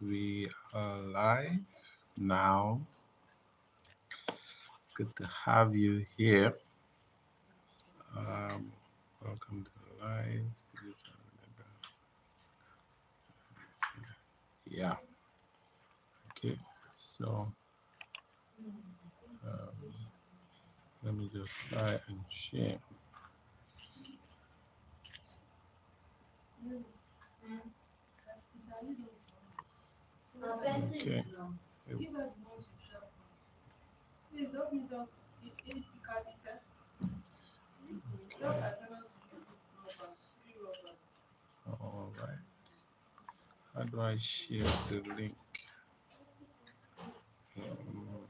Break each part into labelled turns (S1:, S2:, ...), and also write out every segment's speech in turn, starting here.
S1: We are live now. Good to have you here. Um, Welcome to the live. Yeah. Okay. So um, let me just try and share. Okay. All right. How do I share the link? Um,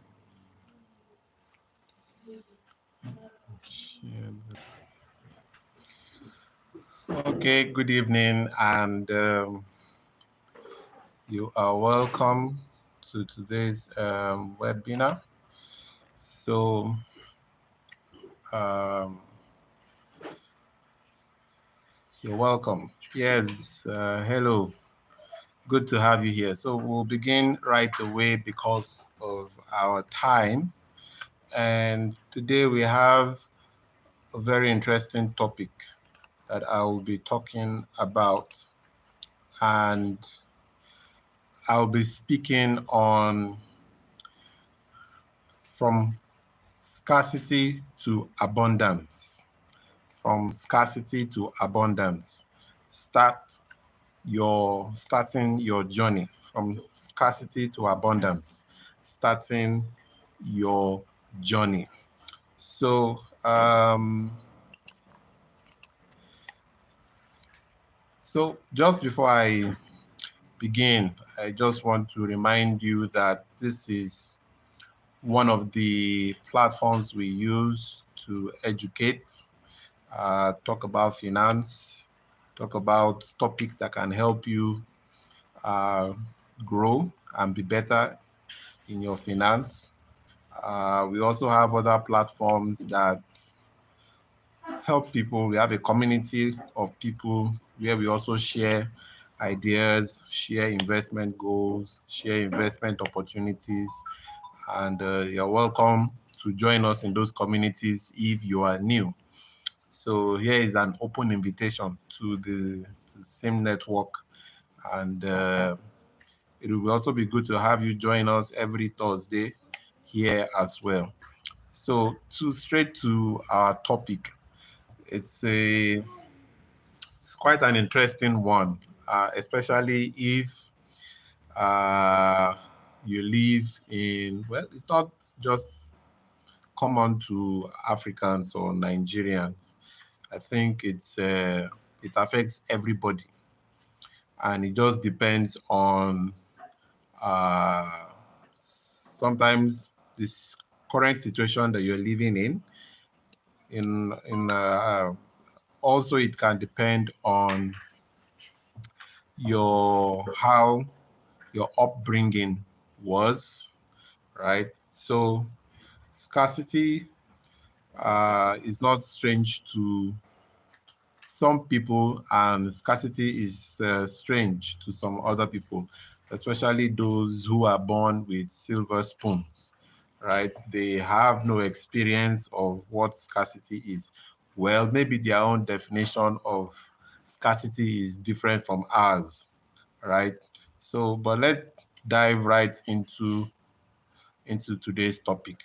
S1: share Okay. Good evening, and you are welcome to today's webinar. So, um, you're welcome. Yes, hello. Good to have you here. So, we'll begin right away because of our time. And today we have a very interesting topic that I will be talking about. And I'll be speaking on from scarcity to abundance. From scarcity to abundance. Starting your journey from scarcity to abundance, starting your journey. So just before I begin, I just want to remind you that this is one of the platforms we use to educate, talk about finance, talk about topics that can help you uh, grow and be better in your finance. We also have other platforms that help people. We have a community of people where we also share ideas, share investment goals, share investment opportunities, and you're welcome to join us in those communities if you are new. So here is an open invitation to the same network, and it will also be good to have you join us every Thursday here as well. So to straight to our topic, it's a it's quite an interesting one, especially if uh, you live in, well, it's not just common to Africans or Nigerians. I think it affects everybody, and it just depends on uh, sometimes this current situation that you're living in. Also, it can depend on your how your upbringing was, right? So scarcity is not strange to some people, and scarcity is strange to some other people, especially those who are born with silver spoons, right? They have no experience of what scarcity is. Well, maybe their own definition of scarcity is different from ours, right? So, but let's dive right into today's topic,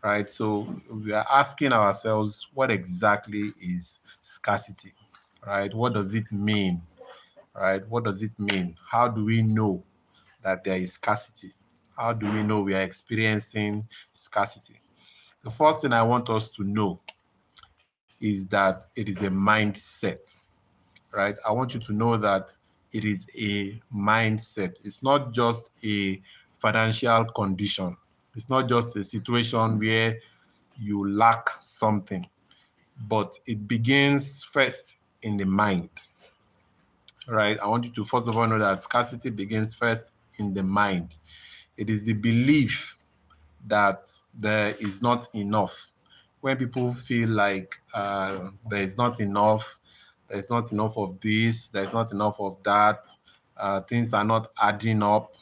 S1: right? So we are asking ourselves, what exactly is scarcity, right? What does it mean, right? What does it mean? How do we know that there is scarcity? How do we know we are experiencing scarcity? The first thing I want us to know is that it is a mindset, right? I want you to know that it is a mindset. It's not just a financial condition. It's not just a situation where you lack something, but it begins first in the mind, right? I want you to first of all know that scarcity begins first in the mind. It is the belief that there is not enough. When people feel like there is not enough of this, there is not enough of that, things are not adding up,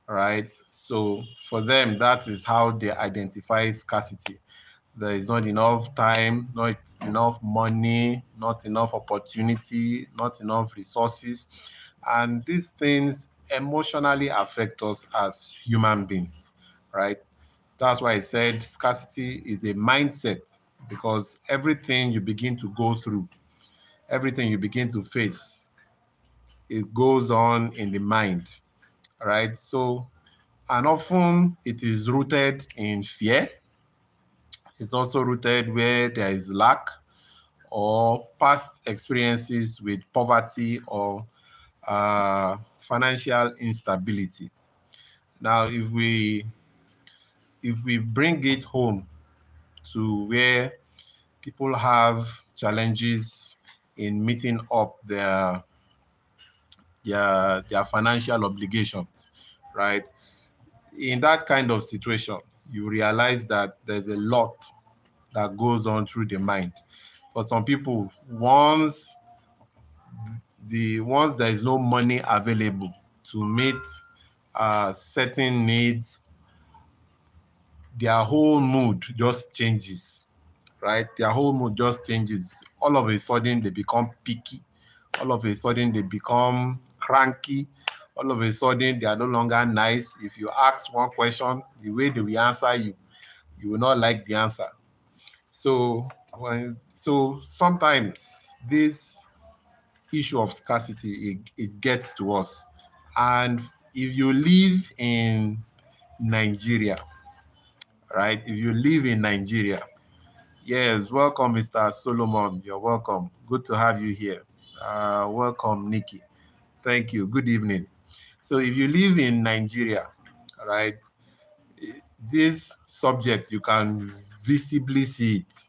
S1: right? So for them, that is how they identify scarcity. There is not enough time, not enough money, not enough opportunity, not enough resources. And these things emotionally affect us as human beings, right? That's why I said scarcity is a mindset, because everything you begin to go through, everything you begin to face, it goes on in the mind, right? So, and often it is rooted in fear. It's also rooted where there is lack or past experiences with poverty or financial instability. Now, if we bring it home to where people have challenges in meeting up their financial obligations, right? In that kind of situation, you realize that there's a lot that goes on through the mind. For some people, once there is no money available to meet certain needs, their whole mood just changes, right? Their whole mood just changes. All of a sudden, they become picky. All of a sudden, they become cranky. All of a sudden, they are no longer nice. If you ask one question, the way they will answer you, you will not like the answer. So sometimes this issue of scarcity, it gets to us. And if you live in Nigeria, right? If you live in Nigeria, yes, welcome, Mr. Solomon. You're welcome. Good to have you here. Welcome, Nikki. Thank you. Good evening. So, if you live in Nigeria, right, this subject, you can visibly see it,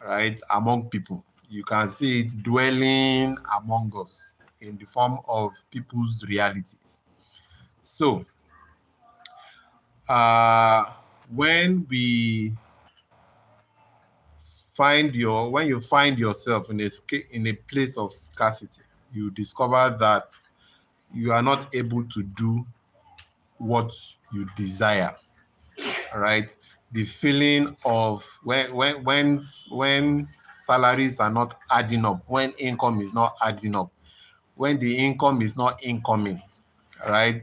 S1: right, among people. You can see it dwelling among us in the form of people's realities. So, uh, when we when you find yourself in a place of scarcity, you discover that you are not able to do what you desire, right? The feeling of when salaries are not adding up, when income is not adding up, when the income is not incoming, right?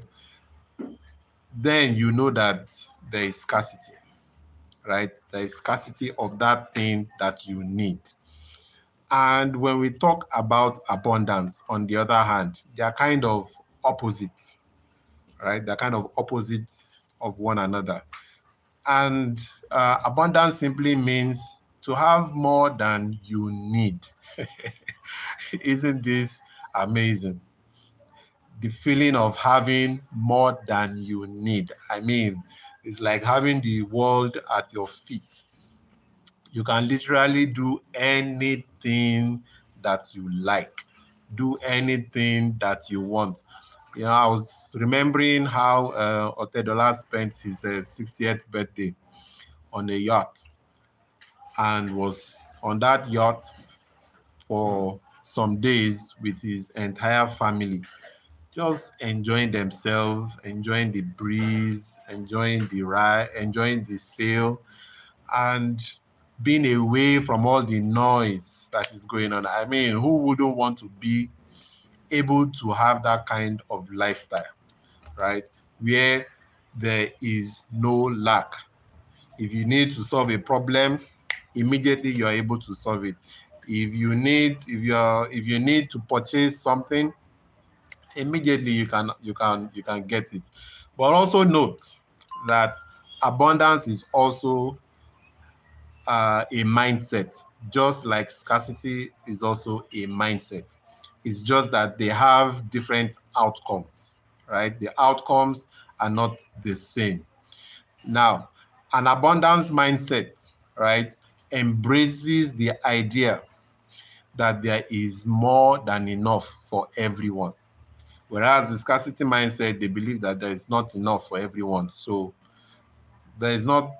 S1: Then you know that there is scarcity, right? There is scarcity of that thing that you need. And when we talk about abundance, on the other hand, they are kind of opposites, right? They're kind of opposites of one another. And abundance simply means to have more than you need. Isn't this amazing? The feeling of having more than you need. I mean, it's like having the world at your feet. You can literally do anything that you like, do anything that you want. I was remembering how Otedola spent his 60th birthday on a yacht, and was on that yacht for some days with his entire family, just enjoying themselves, enjoying the breeze, enjoying the ride, enjoying the sail, and being away from all the noise that is going on. I mean, who wouldn't want to be able to have that kind of lifestyle, right? Where there is no lack. If you need to solve a problem, immediately you're able to solve it. If you need to purchase something, immediately you can get it. But also note that abundance is also a mindset, just like scarcity is also a mindset. It's just that they have different outcomes, right? The outcomes are not the same. Now, an abundance mindset, right, embraces the idea that there is more than enough for everyone. Whereas the scarcity mindset, they believe that there is not enough for everyone. So there is not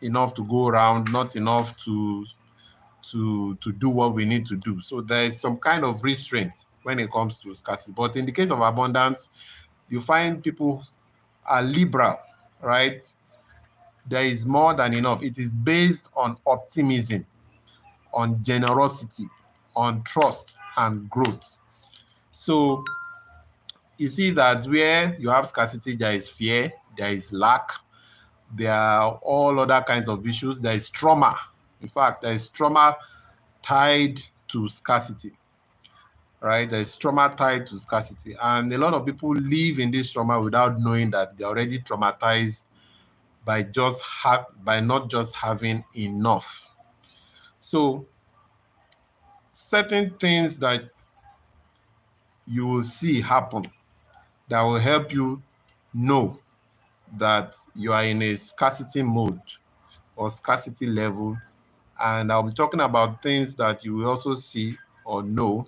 S1: enough to go around, not enough to do what we need to do. So there is some kind of restraint, when it comes to scarcity. But in the case of abundance, you find people are liberal, right? There is more than enough. It is based on optimism, on generosity, on trust and growth. So you see that where you have scarcity, there is fear, there is lack, there are all other kinds of issues, there is trauma. In fact, there is trauma tied to scarcity, right? There is trauma tied to scarcity. And a lot of people live in this trauma without knowing that they're already traumatized by not just having enough. So certain things that you will see happen that will help you know that you are in a scarcity mode or scarcity level. And I'll be talking about things that you will also see or know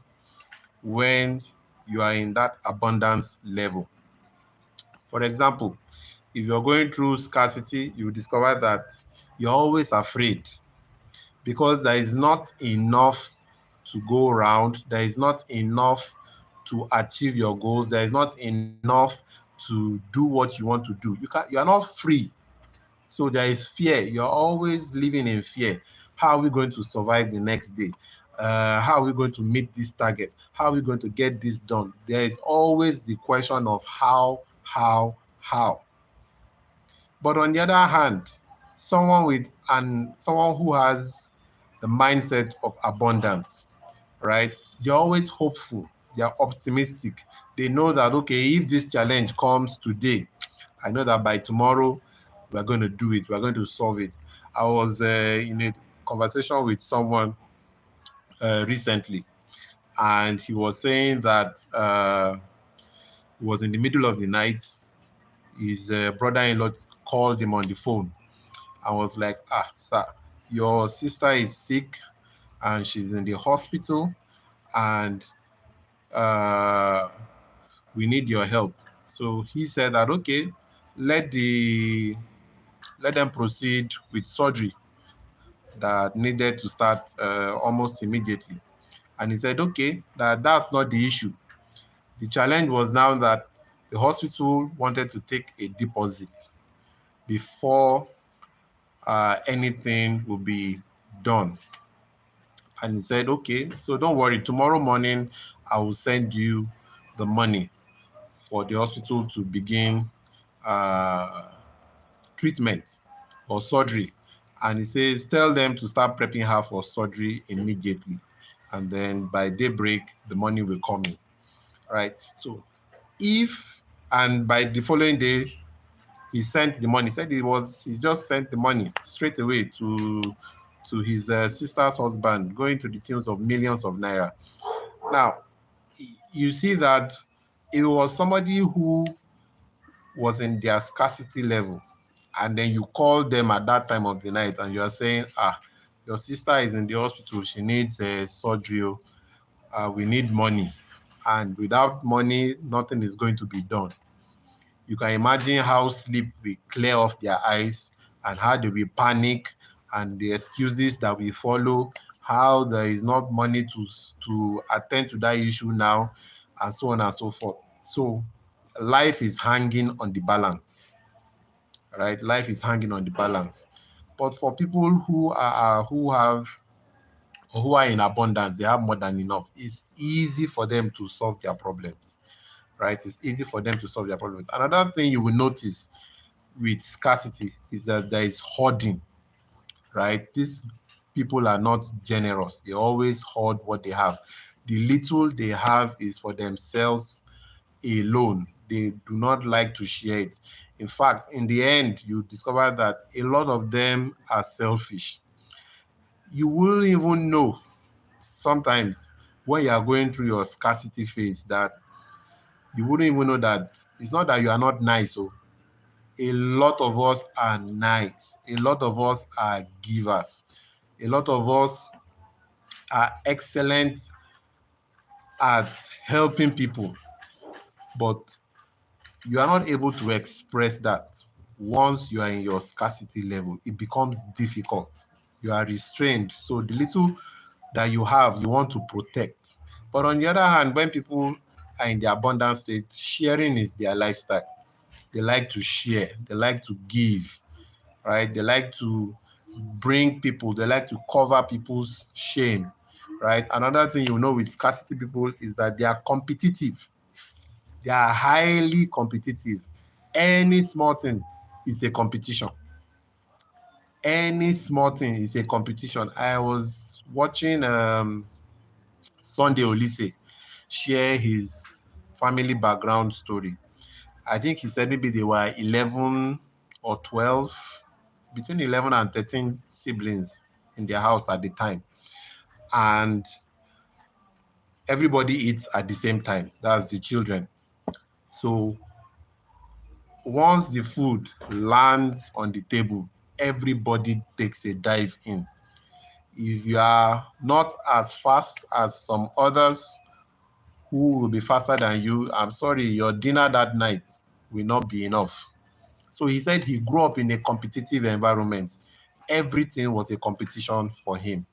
S1: when you are in that abundance level. For example, if you're going through scarcity, you discover that you're always afraid because there is not enough to go around, there is not enough to achieve your goals, there is not enough to do what you want to do. You are not free. So there is fear. You're always living in fear. How are we going to survive the next day? How are we going to meet this target? How are we going to get this done? There is always the question of how. But on the other hand, someone who has the mindset of abundance, right? They're always hopeful. They're optimistic. They know that okay, if this challenge comes today, I know that by tomorrow we're going to do it. We're going to solve it. I was in a conversation with someone recently, and he was saying that it was in the middle of the night. His brother-in-law called him on the phone. I was like, ah, sir, your sister is sick and she's in the hospital, and uh, we need your help. So he said that okay, let the let them proceed with surgery that needed to start almost immediately. And he said, okay, that's not the issue. The challenge was now that the hospital wanted to take a deposit before anything will be done. And he said, okay, so don't worry, tomorrow morning I will send you the money for the hospital to begin uh, treatment or surgery. And he says, tell them to start prepping her for surgery immediately. And then by daybreak, the money will come in. Right. So if and by the following day, he sent the money. He said he just sent the money straight away to his sister's husband, going to the tunes of millions of naira. Now, you see that it was somebody who was in their scarcity level, and then you call them at that time of the night and you are saying, ah, your sister is in the hospital, she needs surgery, oh. We need money, and without money nothing is going to be done. You can imagine how sleep will clear off their eyes and how they will panic and the excuses that will follow, how there is not money to attend to that issue now, and so on and so forth. So life is hanging on the balance, right? Life is hanging on the balance. But for people who have or who are in abundance, they have more than enough. It's easy for them to solve their problems, right? It's easy for them to solve their problems. Another thing you will notice with scarcity is that there is hoarding, right? These people are not generous. They always hoard what they have. The little they have is for themselves alone. They do not like to share it. In fact, in the end, you discover that a lot of them are selfish. You will even know sometimes when you are going through your scarcity phase that you wouldn't even know that it's not that you are not nice. So a lot of us are nice. A lot of us are givers. A lot of us are excellent at helping people, but you are not able to express that. Once you are in your scarcity level, it becomes difficult. You are restrained. So the little that you have, you want to protect. But on the other hand, when people are in the abundance state, sharing is their lifestyle. They like to share, they like to give, right? They like to bring people, they like to cover people's shame, right? Another thing you know with scarcity people is that they are competitive. They are highly competitive. Any small thing is a competition. Any small thing is a competition. I was watching Sunday Olise share his family background story. I think he said maybe they were 11 or 12, between 11 and 13 siblings in their house at the time. And everybody eats at the same time. That's the children. So once the food lands on the table, everybody takes a dive in. If you are not as fast as some others who will be faster than you, I'm sorry, your dinner that night will not be enough. So he said he grew up in a competitive environment. Everything was a competition for him,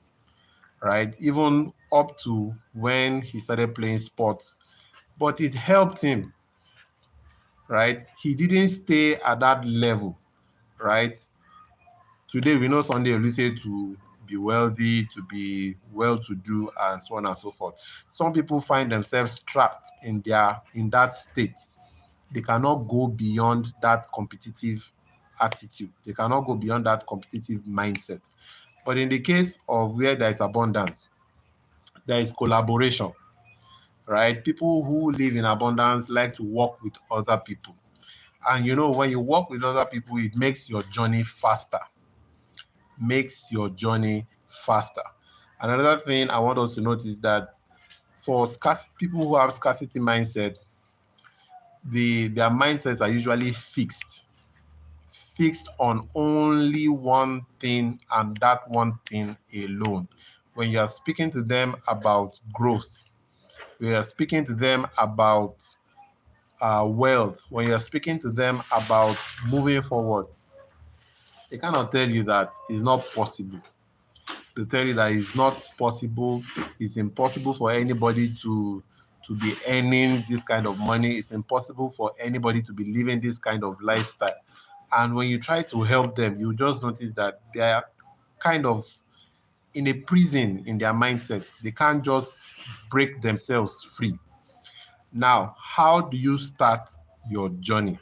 S1: right? Even up to when he started playing sports. But it helped him, right? He didn't stay at that level, right? Today we know Sunday Olise to be wealthy, to be well to do, and so on and so forth. Some people find themselves trapped in that state. They cannot go beyond that competitive attitude. They cannot go beyond that competitive mindset. But in the case of where there is abundance, there is collaboration, right? People who live in abundance like to work with other people. And you know, when you work with other people, it makes your journey faster. Makes your journey faster. Another thing I want us to notice is that for people who have scarcity mindset, their mindsets are usually fixed on only one thing and that one thing alone. When you are speaking to them about growth, when you are speaking to them about wealth, when you are speaking to them about moving forward, they cannot tell you that it's not possible. They tell you that it's not possible, it's impossible for anybody to be earning this kind of money, it's impossible for anybody to be living this kind of lifestyle. And when you try to help them, you just notice that they are kind of in a prison in their mindsets. They can't just break themselves free. Now, how do you start your journey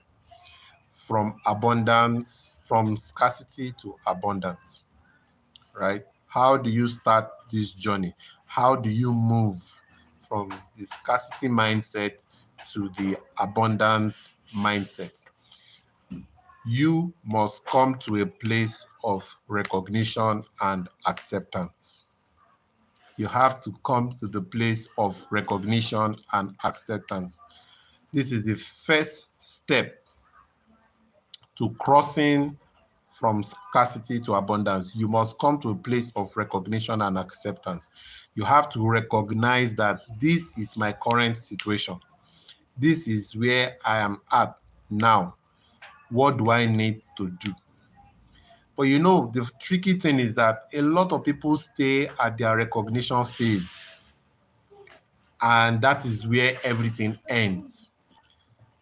S1: from scarcity to abundance, right? How do you start this journey? How do you move from the scarcity mindset to the abundance mindset? You must come to a place of recognition and acceptance. You have to come to the place of recognition and acceptance. This is the first step to crossing from scarcity to abundance. You must come to a place of recognition and acceptance. You have to recognize that this is my current situation. This is where I am at now. What do I need to do? But you know, the tricky thing is that a lot of people stay at their recognition phase, and that is where everything ends.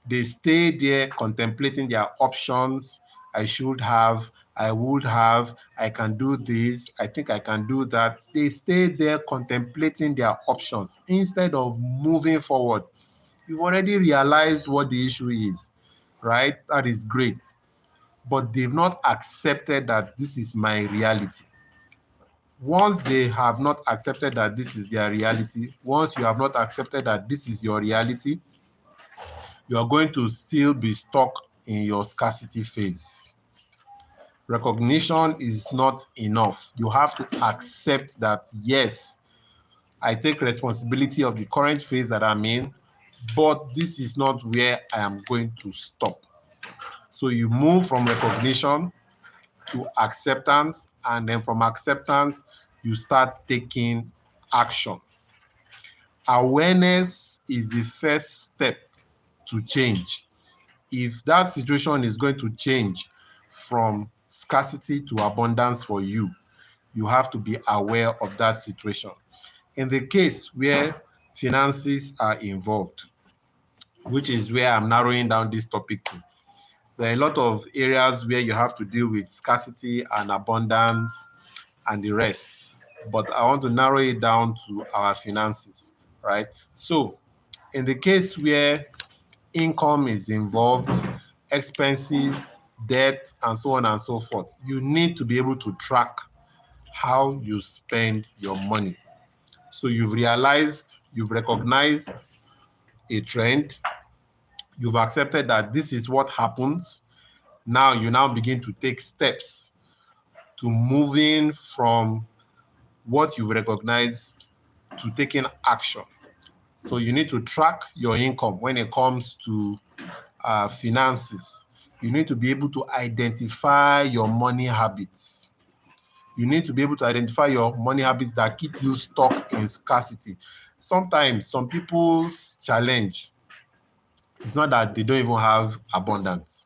S1: They stay there contemplating their options. I should have, I would have, I can do this, I think I can do that. They stay there contemplating their options instead of moving forward. You've already realized what the issue is, right? That is great. But they've not accepted that this is my reality. Once they have not accepted that this is their reality, once you have not accepted that this is your reality, you are going to still be stuck in your scarcity phase. Recognition is not enough. You have to accept that, yes, I take responsibility of the current phase that I'm in, but this is not where I am going to stop. So you move from recognition to acceptance, and then from acceptance, you start taking action. Awareness is the first step to change. If that situation is going to change from scarcity to abundance for you, you have to be aware of that situation. In the case where finances are involved, which is where I'm narrowing down this topic to. There are a lot of areas where you have to deal with scarcity and abundance and the rest. But I want to narrow it down to our finances, right? So, in the case where income is involved, expenses, debt, and so on and so forth, you need to be able to track how you spend your money. So, you've recognized a trend, you've accepted that this is what happens. Now, you now begin to take steps to moving from what you've recognized to taking action. So you need to track your income when it comes to finances. You need to be able to identify your money habits. You need to be able to identify your money habits that keep you stuck in scarcity. Sometimes some people's challenge is not that they don't even have abundance,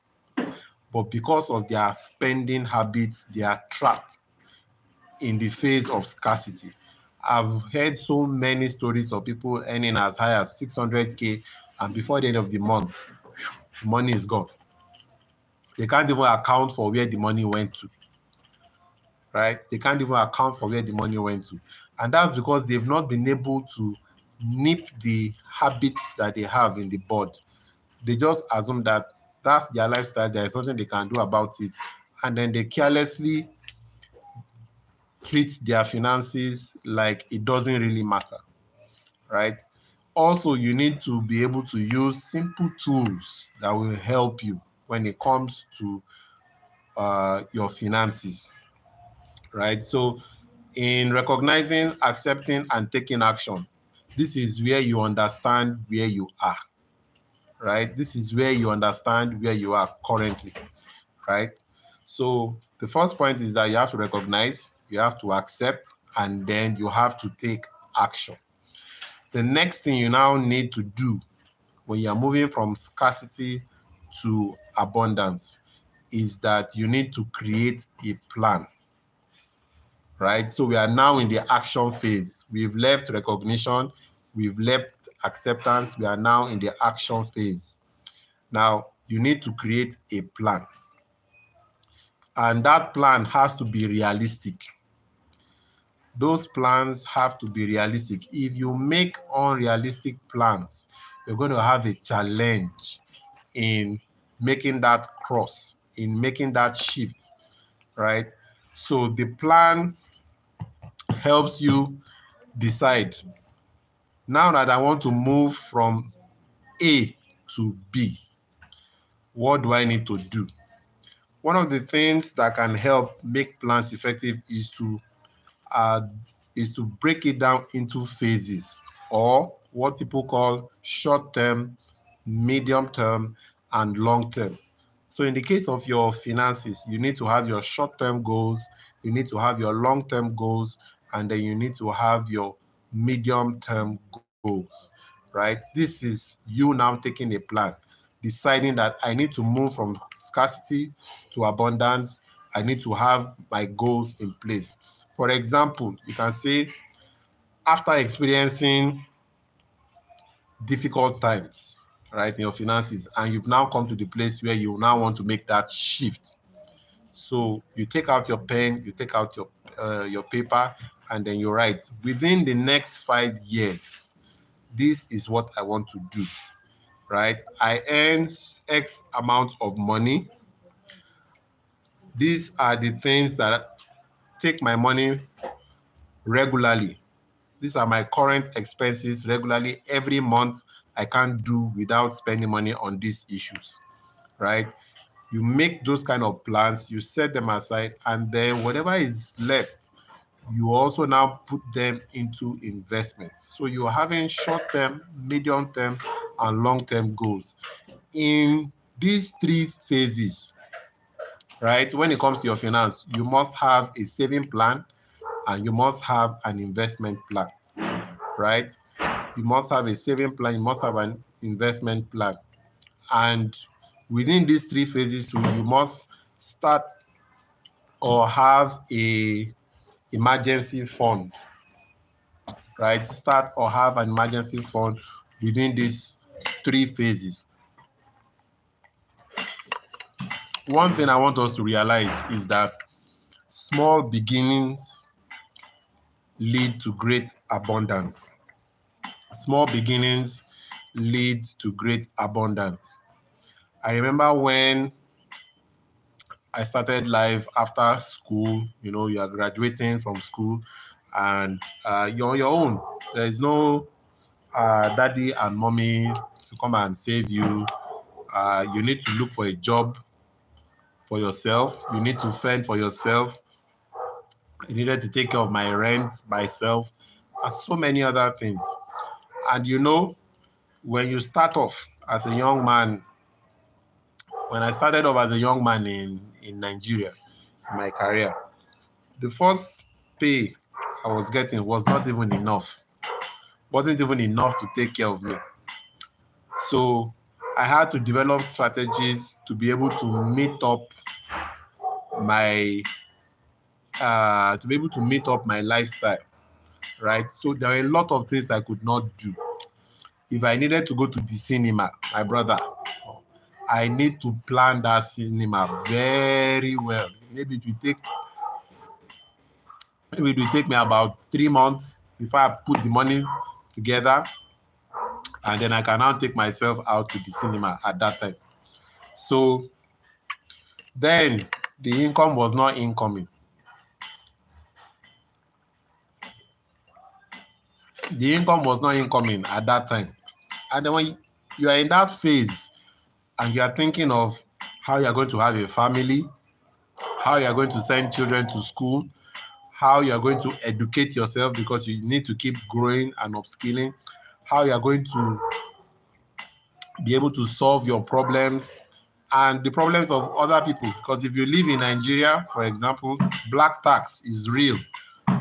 S1: but because of their spending habits, they are trapped in the face of scarcity. I've heard so many stories of people earning as high as 600K, and before the end of the month, money is gone. They can't even account for where the money went to, right? They can't even account for where the money went to. And that's because they've not been able to nip the habits that they have in the bud. They just assume that that's their lifestyle, there is nothing they can do about it. And then they carelessly treat their finances like it doesn't really matter, right? Also, you need to be able to use simple tools that will help you when it comes to your finances, right? So, in recognizing, accepting, and taking action, this is where you understand where you are, right? This is where you understand where you are currently, right? So, the first point is that you have to recognize, you have to accept, and then you have to take action. The next thing you now need to do when you're moving from scarcity to abundance is that you need to create a plan, right? So we are now in the action phase. We've left recognition, we've left acceptance, we are now in the action phase. Now, you need to create a plan, and that plan has to be realistic. Those plans have to be realistic. If you make unrealistic plans, you're going to have a challenge in making that cross, in making that shift, right? So the plan helps you decide, now that I want to move from A to B, what do I need to do? One of the things that can help make plans effective uh, is to break it down into phases, or what people call short term, medium term, and long term. So, in the case of your finances, you need to have your short term goals, you need to have your long term goals, and then you need to have your medium term goals, right? This is you now taking a plan, deciding that I need to move from scarcity to abundance. I need to have my goals in place. For example, you can say, after experiencing difficult times, right, in your finances, and you've now come to the place where you now want to make that shift. So you take out your pen, you take out your paper, and then you write, within the next 5 years, this is what I want to do, right? I earn X amount of money. These are the things that take my money regularly. These are my current expenses regularly. Every month, I can't do without spending money on these issues, right? You make those kind of plans, you set them aside, and then whatever is left, you also now put them into investments. So you're having short term, medium term, and long term goals. In these three phases, right, when it comes to your finance, you must have a saving plan and you must have an investment plan, right? You must have a saving plan, you must have an investment plan. And within these three phases, you must start or have a emergency fund, right? Start or have an emergency fund within these three phases. One thing I want us to realize is that small beginnings lead to great abundance. Small beginnings lead to great abundance. I remember when I started life after school, you are graduating from school and you're on your own. There is no daddy and mommy to come and save you. You need to look for a job for yourself. You need to fend for yourself. I needed to take care of my rent myself and so many other things. And when you start off as a young man, when I started off as a young man in Nigeria, in my career, the first pay I was getting was not even enough, wasn't even enough to take care of me. So I had to develop strategies to be able my to be able to meet up my lifestyle, right? So there are a lot of things I could not do. If I needed to go to the cinema, my brother, I need to plan that cinema very well. Maybe it will take me about 3 months before I put the money together, and then I can now take myself out to the cinema at that time. So then the income was not incoming. The income was not incoming at that time. And then when you are in that phase and you are thinking of how you are going to have a family, how you are going to send children to school, how you are going to educate yourself because you need to keep growing and upskilling, how you are going to be able to solve your problems and the problems of other people. Because if you live in Nigeria, for example, black tax is real.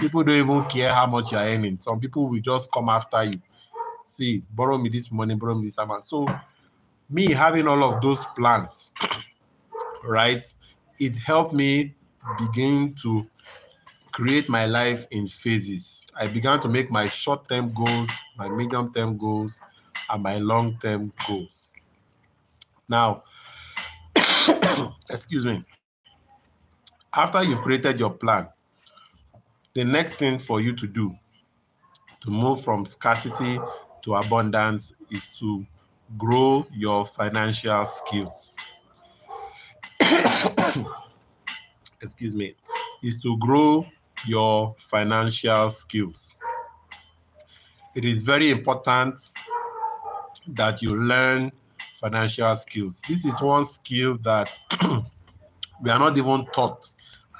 S1: People don't even care how much you're earning. Some people will just come after you. See, borrow me this money, borrow me this amount. So me having all of those plans, right, it helped me begin to create my life in phases. I began to make my short-term goals, my medium-term goals, and my long-term goals. Now, excuse me, after you've created your plan, the next thing for you to do to move from scarcity to abundance is to grow your financial skills. Excuse me, is to grow your financial skills. It is very important that you learn financial skills. This is one skill that we are not even taught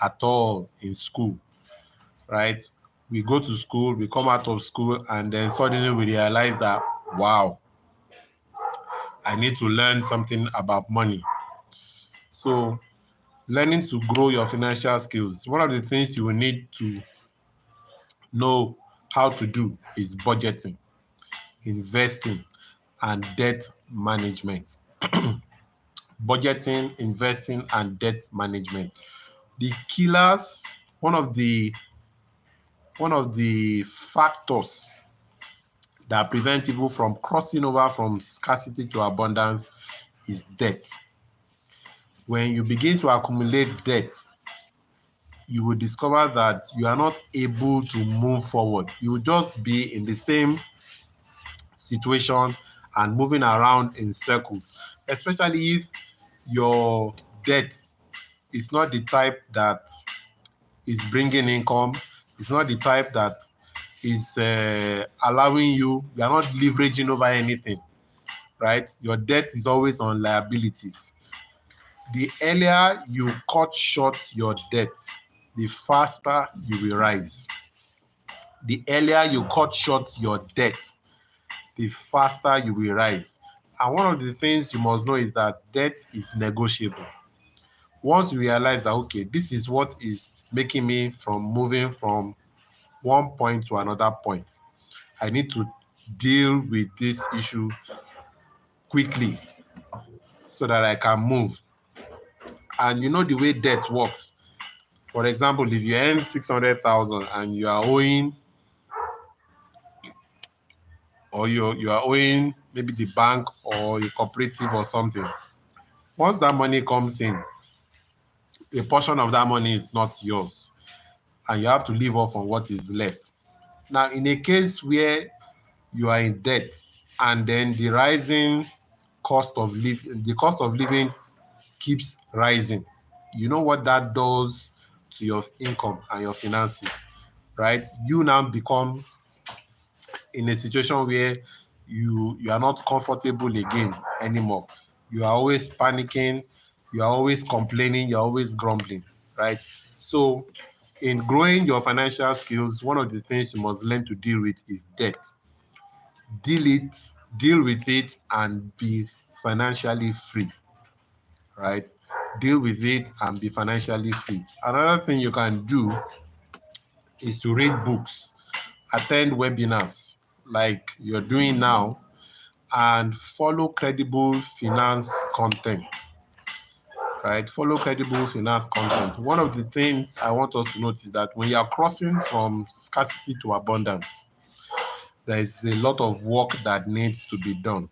S1: at all in school, right? We go to school, we come out of school, and then suddenly we realize that, wow, I need to learn something about money. So, learning to grow your financial skills, one of the things you will need to know how to do is budgeting, investing, and debt management. Budgeting, investing, and debt management. The killers, one of the one of the factors that prevent people from crossing over from scarcity to abundance is debt. When you begin to accumulate debt, you will discover that you are not able to move forward. You will just be in the same situation and moving around in circles, especially if your debt is not the type that is bringing income. It's not the type that is allowing you are not leveraging over anything, right? Your debt is always on liabilities. The earlier you cut short your debt, the faster you will rise. The earlier you cut short your debt, the faster you will rise. And one of the things you must know is that debt is negotiable. Once you realize that, okay, this is what is making me from moving from one point to another point, I need to deal with this issue quickly so that I can move. And you know the way debt works. For example, if you earn 600,000 and you are owing or you are owing maybe the bank or a cooperative or something. Once that money comes in, a portion of that money is not yours, and you have to live off on what is left. Now, in a case where you are in debt and then the rising the cost of living keeps rising, you know what that does to your income and your finances, right? You now become in a situation where you are not comfortable again anymore. You are always panicking, you are always complaining, you're always grumbling, right? So in growing your financial skills, one of the things you must learn to deal with is debt. Deal it, deal with it, and be financially free, right? Deal with it and be financially free. Another thing you can do is to read books, attend webinars like you're doing now, and follow credible finance content, right? Follow credible finance content. One of the things I want us to notice is that when you are crossing from scarcity to abundance, there is a lot of work that needs to be done.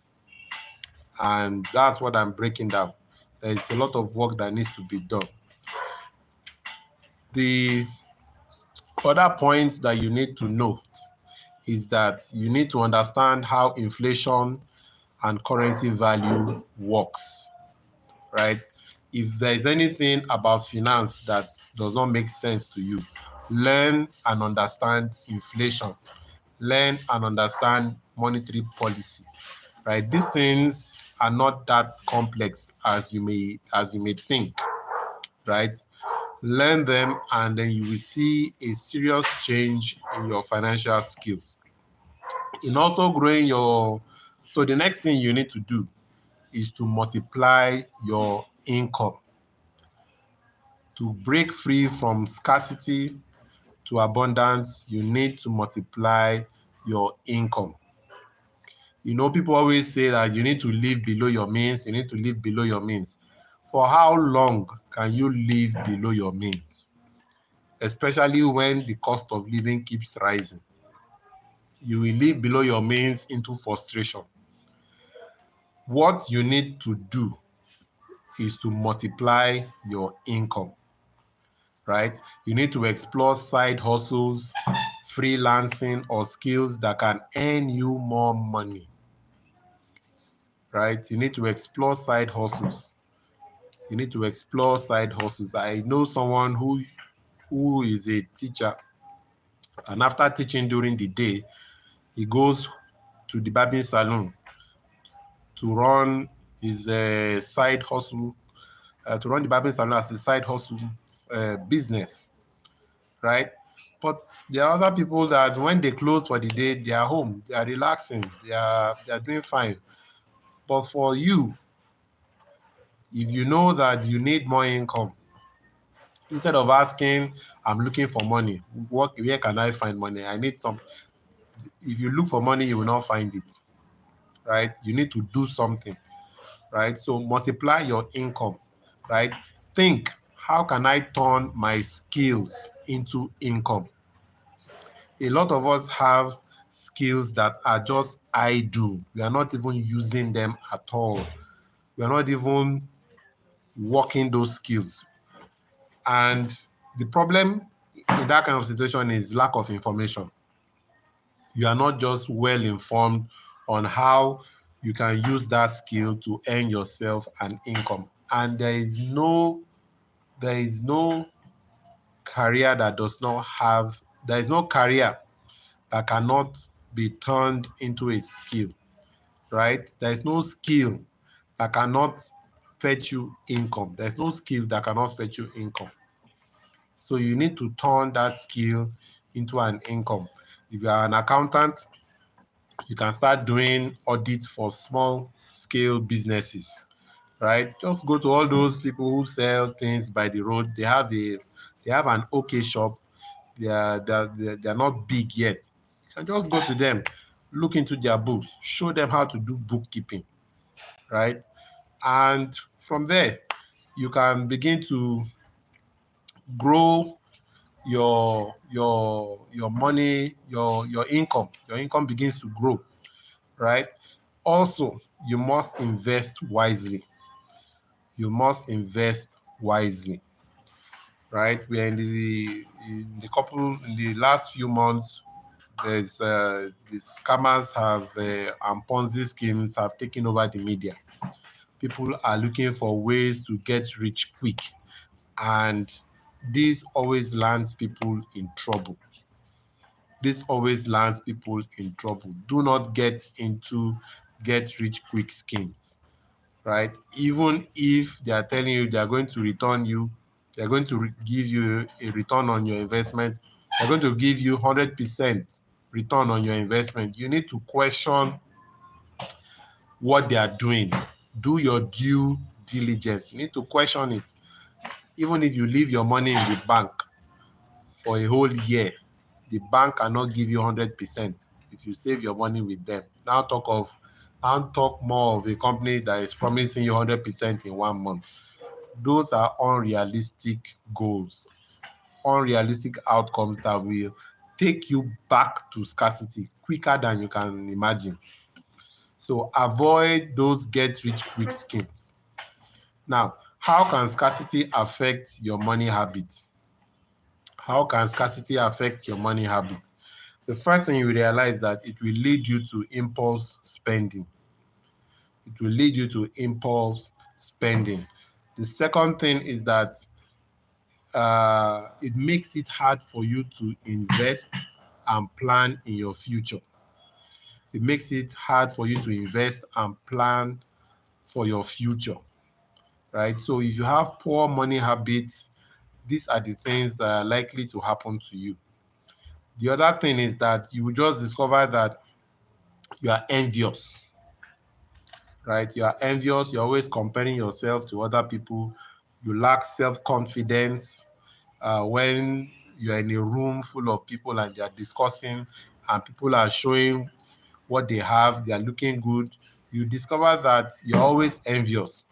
S1: And that's what I'm breaking down. There is a lot of work that needs to be done. The other point that you need to note is that you need to understand how inflation and currency value works, right? If there is anything about finance that does not make sense to you, learn and understand inflation, learn and understand monetary policy, right? These things are not that complex as you may think, right? Learn them, and then you will see a serious change in your financial skills. In also growing your, so the next thing you need to do is to multiply your income. To break free from scarcity to abundance, you need to multiply your income. You know, people always say that you need to live below your means, you need to live below your means. For how long can you live below your means? Especially when the cost of living keeps rising. You will live below your means into frustration. What you need to do is to multiply your income, right? You need to explore side hustles, freelancing, or skills that can earn you more money, right? You need to explore side hustles. You need to explore side hustles. I know someone who is a teacher, and after teaching during the day, he goes to the barbing salon to run his side hustle, to run the barbing salon as a side hustle business, right? But there are other people that when they close for the day, they are home, they are relaxing, they are doing fine. But for you, if you know that you need more income, instead of asking, I'm looking for money, what where can I find money? I need some. If you look for money, you will not find it, right? You need to do something, right? So multiply your income, right? Think, how can I turn my skills into income? A lot of us have skills that are just idle. We are not even using them at all. We are not even working those skills. And the problem in that kind of situation is lack of information. You are not just well informed on how you can use that skill to earn yourself an income. And there is no career that does not have there is no career that cannot be turned into a skill, right? There is no skill that cannot fetch you income. There's no skill that cannot fetch you income. So you need to turn that skill into an income. If you are an accountant, you can start doing audits for small scale businesses, right? Just go to all those people who sell things by the road. They have an okay shop. They are not big yet. You can just go to them, look into their books, show them how to do bookkeeping, right? And from there, you can begin to grow your money, your income. Your income begins to grow. right? Also, you must invest wisely. You must invest wisely, right? We are in the last few months. There's the scammers have and Ponzi schemes have taken over the media. People are looking for ways to get rich quick, and this always lands people in trouble. This always lands people in trouble. Do not get into get rich quick schemes, right? Even if they are telling you they are going to return you, they're going to give you a return on your investment, they're going to give you 100% return on your investment. You need to question what they are doing. Do your due diligence. You need to question it. Even if you leave your money in the bank for a whole year, the bank cannot give you 100% if you save your money with them. Now talk more of a company that is promising you 100% in 1 month. Those are unrealistic goals, unrealistic outcomes that will take you back to scarcity quicker than you can imagine. So avoid those get rich quick schemes. Now, how can scarcity affect your money habits? How can scarcity affect your money habits? The first thing you realize that it will lead you to impulse spending. It will lead you to impulse spending. The second thing is that it makes it hard for you to invest and plan in your future. It makes it hard for you to invest and plan for your future, right? So if you have poor money habits, these are the things that are likely to happen to you. The other thing is that you will just discover that you are envious, right? You are envious. You're always comparing yourself to other people. You lack self confidence when you're in a room full of people and they're discussing and people are showing what they have, they are looking good. You discover that you're always envious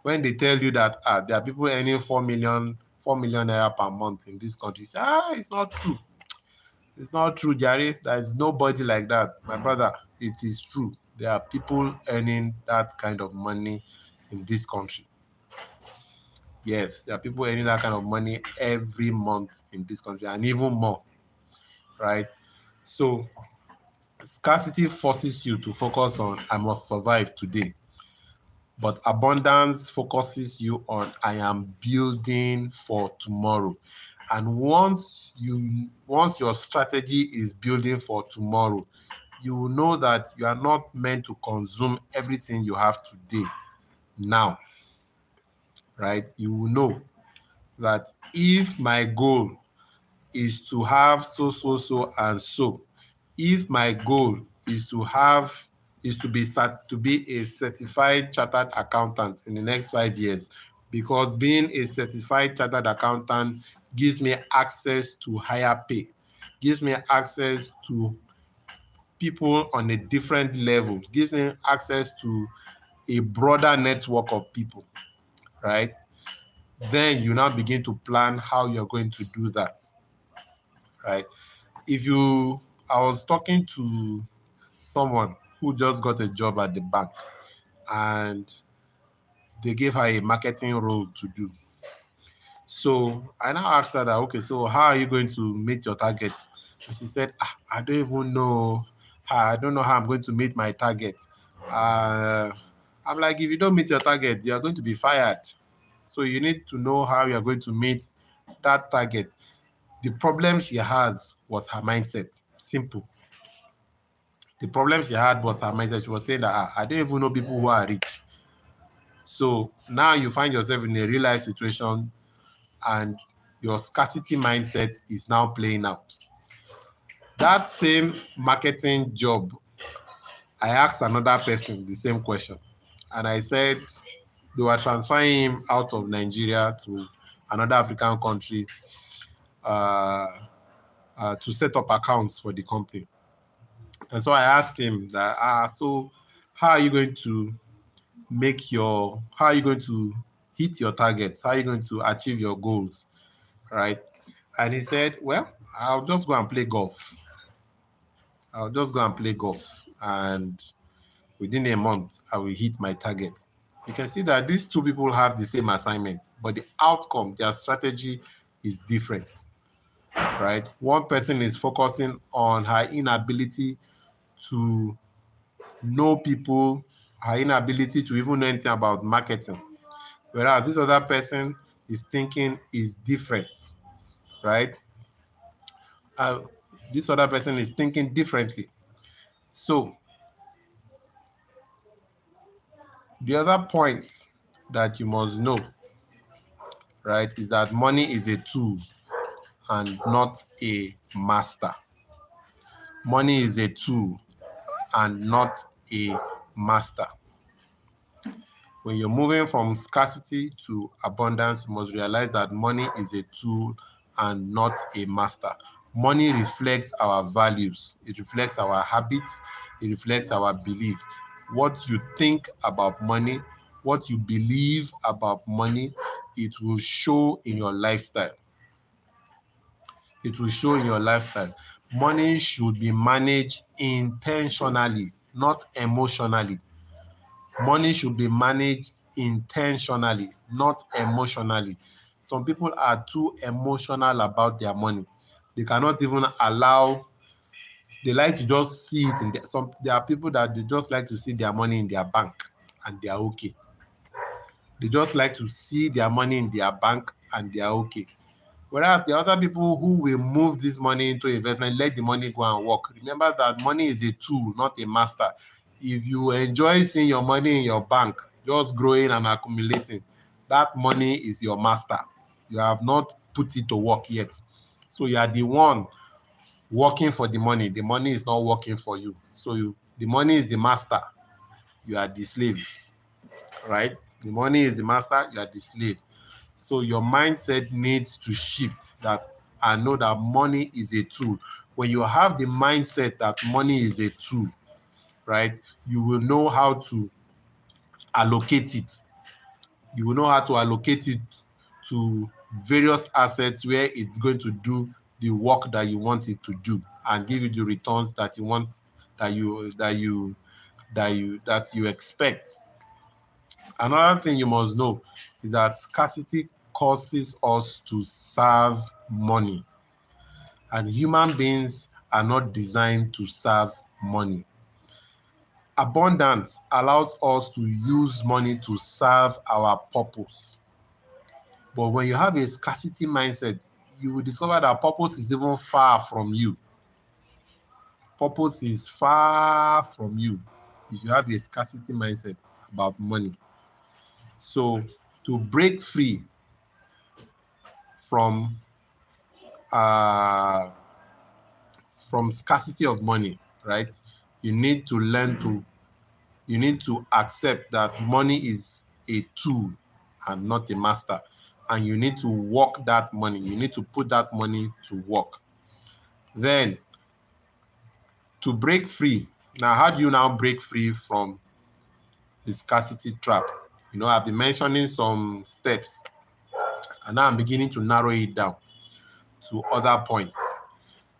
S1: when they tell you that there are people earning 4 million naira per month in this country. You say, it's not true. It's not true, Jerry. There is nobody like that. My brother, it is true. There are people earning that kind of money in this country. Yes, there are people earning that kind of money every month in this country and even more, right? So, scarcity forces you to focus on I must survive today, but abundance focuses you on I am building for tomorrow. And once your strategy is building for tomorrow, you will know that you are not meant to consume everything you have today now, right? You will know that if my goal is to have so and so, if my goal is to have is to be a certified chartered accountant in the next 5 years, because being a certified chartered accountant gives me access to higher pay, gives me access to people on a different level, gives me access to a broader network of people, right? Then you now begin to plan how you're going to do that, right? If you, I was talking to someone who just got a job at the bank and they gave her a marketing role to do. So I now asked her that, okay, so how are you going to meet your target? And she said, I don't even know. I don't know how I'm going to meet my target. Uh, I'm like, if you don't meet your target, you are going to be fired. So you need to know how you are going to meet that target. The problem she has was her mindset. Simple. The problem she had was her mindset. She was saying that I don't even know people who are rich. So now you find yourself in a real life situation and your scarcity mindset is now playing out. That same marketing job, I asked another person the same question. And I said they were transferring him out of Nigeria to another African country uh, to set up accounts for the company. And so I asked him that, so how are you going to how are you going to hit your targets? How are you going to achieve your goals? Right? And he said, well, I'll just go and play golf. I'll just go and play golf. And Within a month, I will hit my target. You can see that these two people have the same assignment, but the outcome, their strategy is different, right? One person is focusing on her inability to know people, her inability to even know anything about marketing, whereas this other person is thinking is different, right? Uh, this other person is thinking differently. So the other point that you must know, right, is that money is a tool and not a master. Money is a tool and not a master. When you're moving from scarcity to abundance, you must realize that money is a tool and not a master. Money reflects our values, it reflects our habits, it reflects our belief. What you think about money, what you believe about money, it will show in your lifestyle. It will show in your lifestyle. Money should be managed intentionally, not emotionally. Money should be managed intentionally, not emotionally. Some people are too emotional about their money. They cannot even allow, they like to just see it in their, some there are people that they just like to see their money in their bank and they are okay. They just like to see their money in their bank and they are okay. Whereas the other people who will move this money into investment, let the money go and work. Remember that money is a tool, not a master. If you enjoy seeing your money in your bank just growing and accumulating, that money is your master. You have not put it to work yet. So you are the one working for the money. The money is not working for you. So the money is the master. You are the slave, right? The money is the master. You are the slave. So your mindset needs to shift that and know that money is a tool. When you have the mindset that money is a tool, right, you will know how to allocate it. You will know how to allocate it to various assets where it's going to do the work that you want it to do and give you the returns that you want, that you expect. Another thing you must know is that scarcity causes us to serve money, and human beings are not designed to serve money. Abundance allows us to use money to serve our purpose. But when you have a scarcity mindset, you will discover that purpose is even far from you. Purpose is far from you if you have a scarcity mindset about money. So to break free from uh, from scarcity of money, right? You need to learn to, you need to accept that money is a tool and not a master. And you need to work that money. You need to put that money to work. Then to break free. Now, how do you now break free from the scarcity trap? I've been mentioning some steps, and now I'm beginning to narrow it down to other points.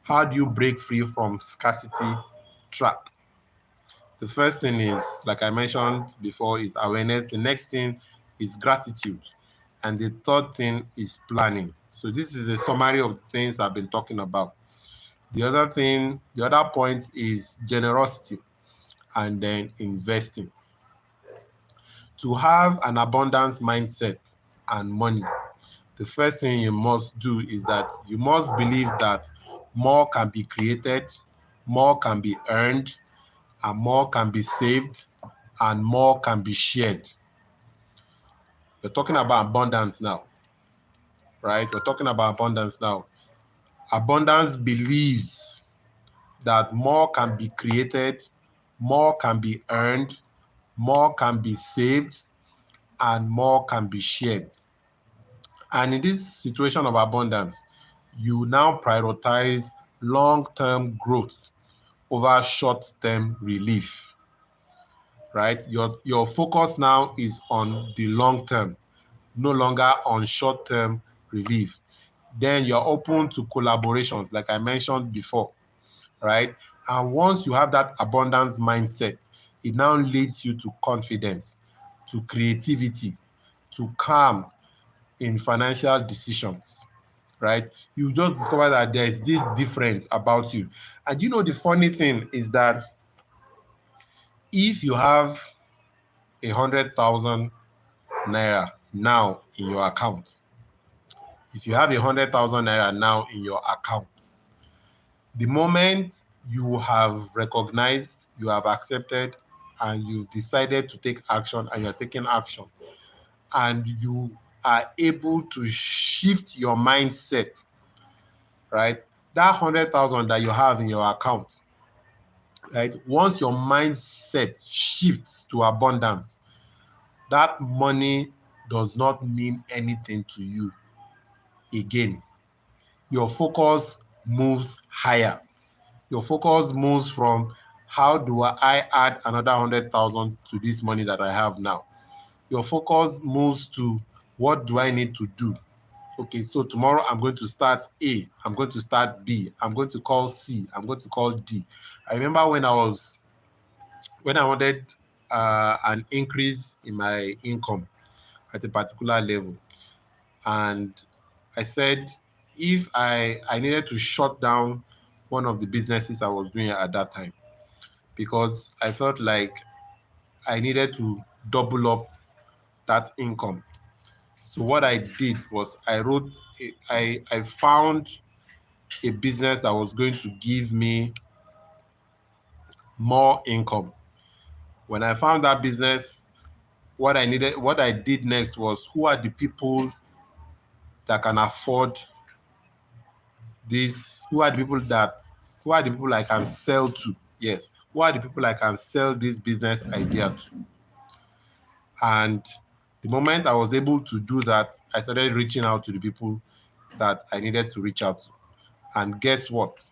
S1: How do you break free from scarcity trap? The first thing is, like I mentioned before, is awareness. The next thing is gratitude. And the third thing is planning. So this is a summary of the things I've been talking about. The other point is generosity and then investing. To have an abundance mindset and money, the first thing you must do is that you must believe that more can be created, more can be earned, and more can be saved, and more can be shared. We're talking about abundance now, right? We're talking about abundance now. Abundance believes that more can be created, more can be earned, more can be saved, and more can be shared. And in this situation of abundance, you now prioritize long-term growth over short-term relief, right? Your focus now is on the long term, no longer on short-term relief. Then you're open to collaborations, like I mentioned before, right? And once you have that abundance mindset, it now leads you to confidence, to creativity, to calm in financial decisions, right? You just discover that there's this difference about you. And you know, the funny thing is that if you have 100,000 naira now in your account, if you have 100,000 naira now in your account, the moment you have recognized, you have accepted, and you decided to take action, and you're taking action, and you are able to shift your mindset, right? That 100,000 that you have in your account, right? Once your mindset shifts to abundance, that money does not mean anything to you again. Your focus moves higher. Your focus moves from how do I add another 100,000 to this money that I have now. Your focus moves to what do I need to do? Okay, so tomorrow I'm going to start A, I'm going to start B, I'm going to call C, I'm going to call D. I remember when I wanted an increase in my income at a particular level, and I said if I needed to shut down one of the businesses I was doing at that time because I felt like I needed to double up that income. So what I did was I found a business that was going to give me more income. When I found that business, what I did next was who are the people that can afford this? Who are the people I can sell to? Yes. Who are the people I can sell this business idea to? And the moment I was able to do that, I started reaching out to the people that I needed to reach out to. And guess what?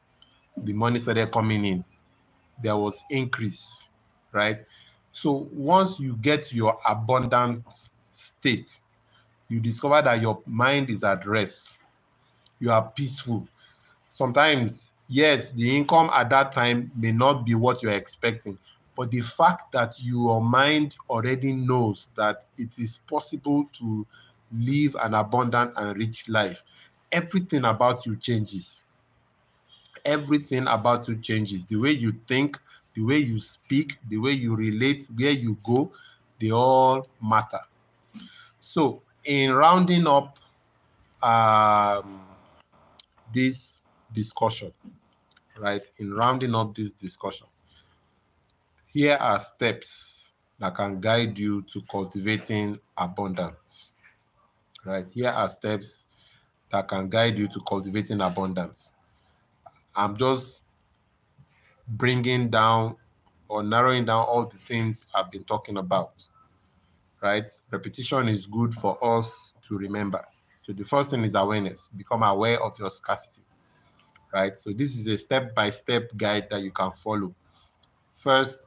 S1: The money started coming in. There was increase, right? So once you get to your abundant state, you discover that your mind is at rest. You are peaceful. Sometimes, yes, the income at that time may not be what you're expecting, but the fact that your mind already knows that it is possible to live an abundant and rich life, everything about you changes. Everything about you changes. The way you think, the way you speak, the way you relate, where you go, they all matter. So, in rounding up this discussion, right? In rounding up this discussion, here are steps that can guide you to cultivating abundance, right? Here are steps that can guide you to cultivating abundance. I'm just bringing down or narrowing down all the things I've been talking about, right? Repetition is good for us to remember. So the first thing is awareness. Become aware of your scarcity, right? So this is a step-by-step guide that you can follow. First,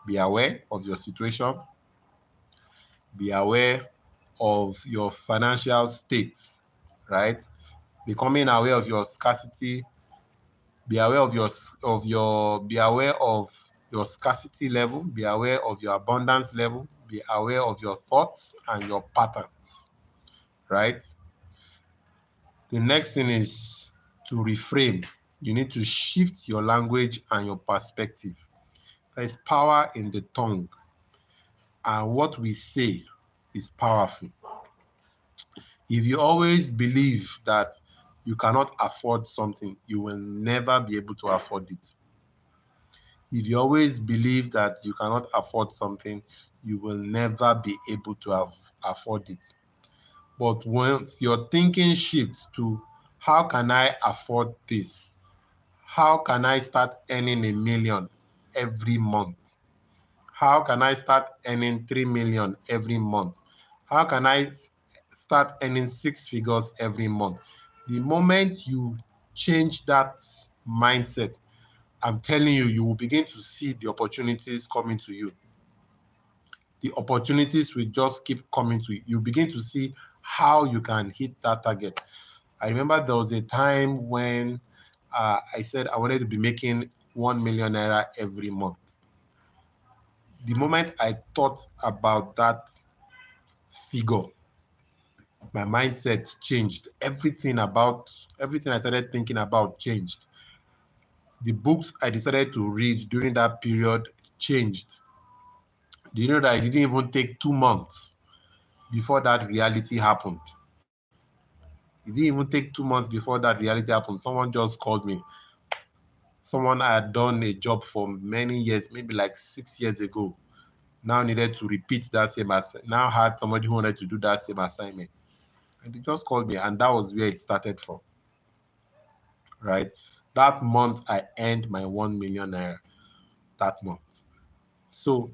S1: be aware of your situation. Be aware of your financial state, right? Becoming aware of your scarcity, be aware of be aware of your scarcity level, be aware of your abundance level, be aware of your thoughts and your patterns, right? The next thing is to reframe. You need to shift your language and your perspective. There is power in the tongue, and what we say is powerful. If you always believe that you cannot afford something, you will never be able to afford it. If you always believe that you cannot afford something, you will never be able to afford it. But once your thinking shifts to how can I afford this? How can I start earning 1 million every month? How can I start earning 3 million every month? How can I start earning six figures every month? The moment you change that mindset, I'm telling you, you will begin to see the opportunities coming to you. The opportunities will just keep coming to you. You begin to see how you can hit that target. I remember there was a time when I said I wanted to be making 1 million naira every month. The moment I thought about that figure, my mindset changed. Everything I started thinking about changed. The books I decided to read during that period changed. Do you know that it didn't even take 2 months before that reality happened? It didn't even take 2 months before that reality happened. Someone just called me. Someone I had done a job for many years, maybe like 6 years ago, now needed to repeat that same now had somebody who wanted to do that same assignment. And they just called me, and that was where it started from, right? That month, I earned my 1 million naira that month. So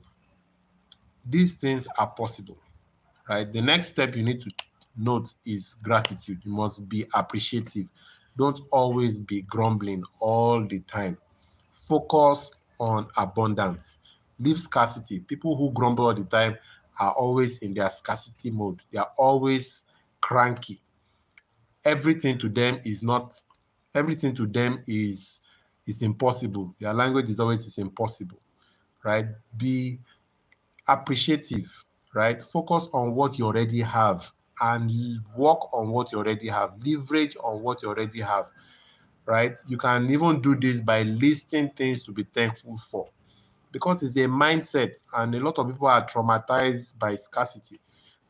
S1: these things are possible, right? The next step you need to note is gratitude. You must be appreciative. Don't always be grumbling all the time. Focus on abundance. Leave scarcity. People who grumble all the time are always in their scarcity mode. They are always cranky. Everything to them is not, everything to them is impossible. Their language is always is impossible, right? Be appreciative, right? Focus on what you already have and work on what you already have. Leverage on what you already have, right? You can even do this by listing things to be thankful for because it's a mindset, and a lot of people are traumatized by scarcity,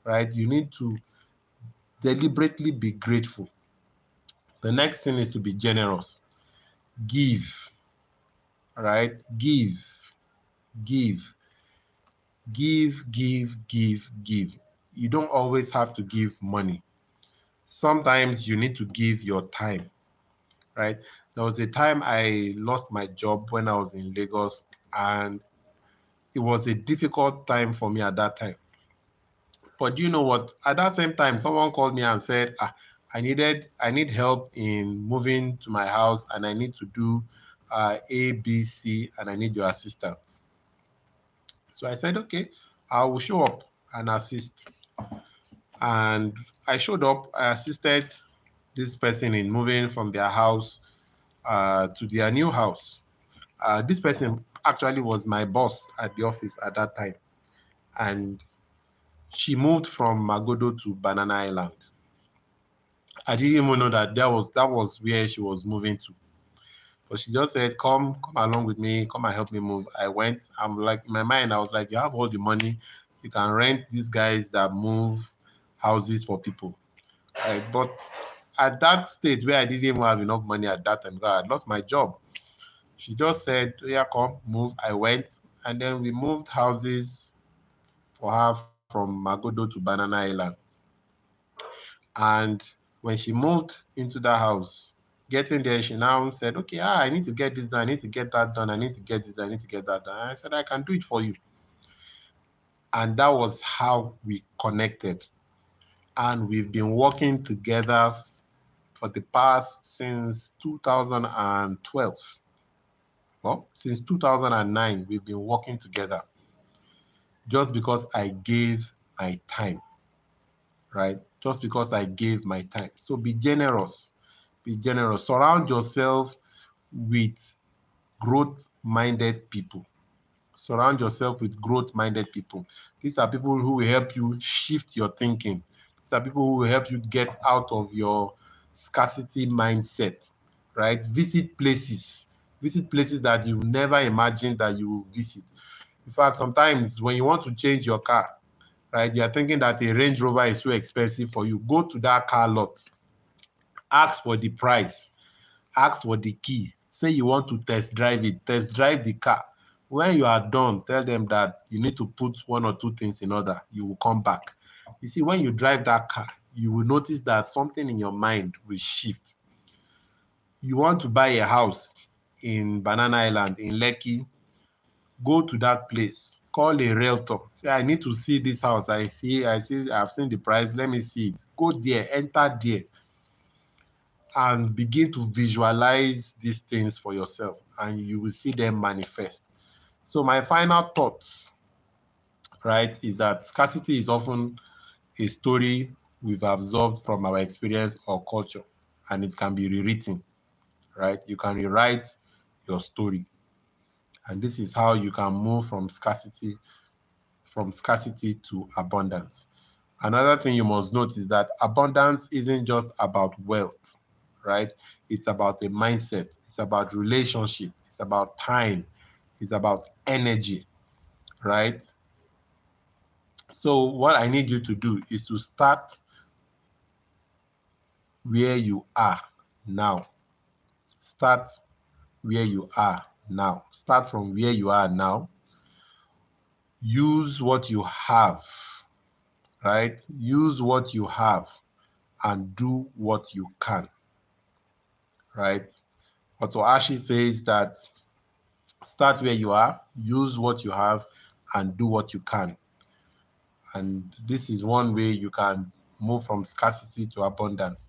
S1: right? You need to deliberately be grateful. The next thing is to be generous. Give, right? Give, give. You don't always have to give money. Sometimes you need to give your time, right? There was a time I lost my job when I was in Lagos, and it was a difficult time for me at that time. But you know what? At that same time, someone called me and said, I need help in moving to my house, and I need to do A, B, C, and I need your assistance. So I said, okay, I will show up and assist. And I showed up. I assisted this person in moving from their house to their new house. This person actually was my boss at the office at that time, and she moved from Magodo to Banana Island. I didn't even know that that was where she was moving to. But she just said, come along with me, come and help me move." I went. I'm like, in my mind, I was like, "You have all the money, you can rent these guys that move houses for people." Right? But at that stage where I didn't even have enough money at that time, because I had lost my job, she just said, "Oh, yeah, come, move." I went, and then we moved houses for her from Magodo to Banana Island. And when she moved into that house, getting there, she now said, "Okay, I need to get this done, I need to get that done, I need to get this, I need to get that done." And I said, "I can do it for you." And that was how we connected. And we've been working together for the past since 2012. Well, since 2009, we've been working together just because I gave my time, right? Just because I gave my time. So be generous. Be generous. Surround yourself with growth minded people. Surround yourself with growth minded people. These are people who will help you shift your thinking. These are people who will help you get out of your scarcity mindset, right? Visit places that you never imagined that you will visit. In fact, sometimes when you want to change your car, right, you're thinking that a Range Rover is so expensive for you. Go to that car lot, ask for the price, ask for the key, say you want to test drive it, test drive the car. When you are done, tell them that you need to put one or two things in order. You will come back. You see, when you drive that car, you will notice that something in your mind will shift. You want to buy a house in Banana Island, in Lekki, go to that place, call a realtor, say, "I need to see this house. I've seen the price, let me see it." Go there, enter there, and begin to visualize these things for yourself, and you will see them manifest. So my final thoughts, right, is that scarcity is often a story we've absorbed from our experience or culture, and it can be rewritten, right? You can rewrite your story. And this is how you can move from scarcity to abundance. Another thing you must note is that abundance isn't just about wealth, right? It's about a mindset, it's about relationship, it's about time, it's about energy, right? So, what I need you to do is to start where you are now. Start where you are now. Start from where you are now. Use what you have, right? Use what you have and do what you can, right? Otto Ashi says that start where you are, use what you have, and do what you can. And this is one way you can move from scarcity to abundance.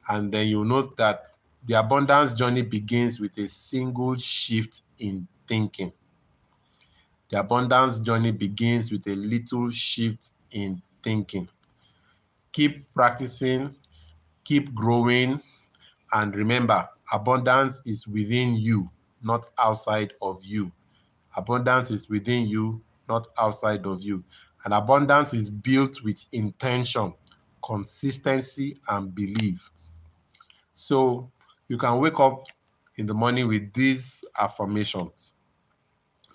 S1: And then you note that the abundance journey begins with a single shift in thinking. The abundance journey begins with a little shift in thinking. Keep practicing, keep growing, and remember, abundance is within you, not outside of you. Abundance is within you, not outside of you. And abundance is built with intention, consistency, and belief. So you can wake up in the morning with these affirmations,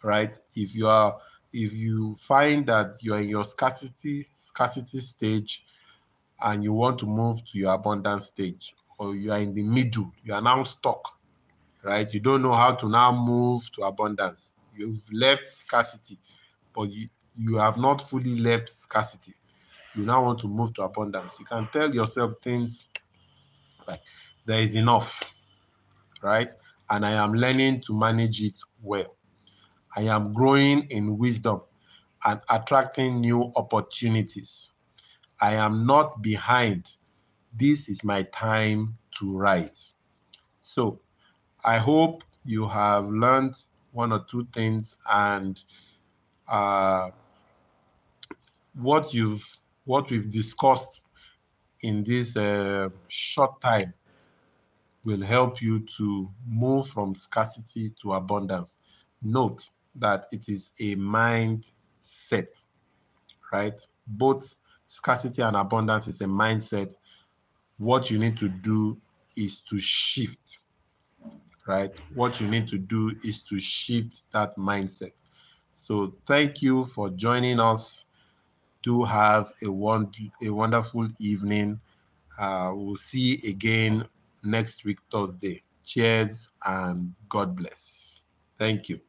S1: right? If you find that you're in your scarcity stage and you want to move to your abundance stage, or you are in the middle, you are now stuck, right? You don't know how to now move to abundance. You've left scarcity, but you have not fully left scarcity. You now want to move to abundance. You can tell yourself things like, there is enough, right? And I am learning to manage it well. I am growing in wisdom and attracting new opportunities. I am not behind. This is my time to rise. So I hope you have learned one or two things, and uh, what you've what we've discussed in this short time will help you to move from scarcity to abundance. Note that it is a mindset, right? Both scarcity and abundance is a mindset. What you need to do is to shift, right? What you need to do is to shift that mindset. So thank you for joining us. Do have a wonderful evening. We'll see you again next week, Thursday. Cheers and God bless. Thank you.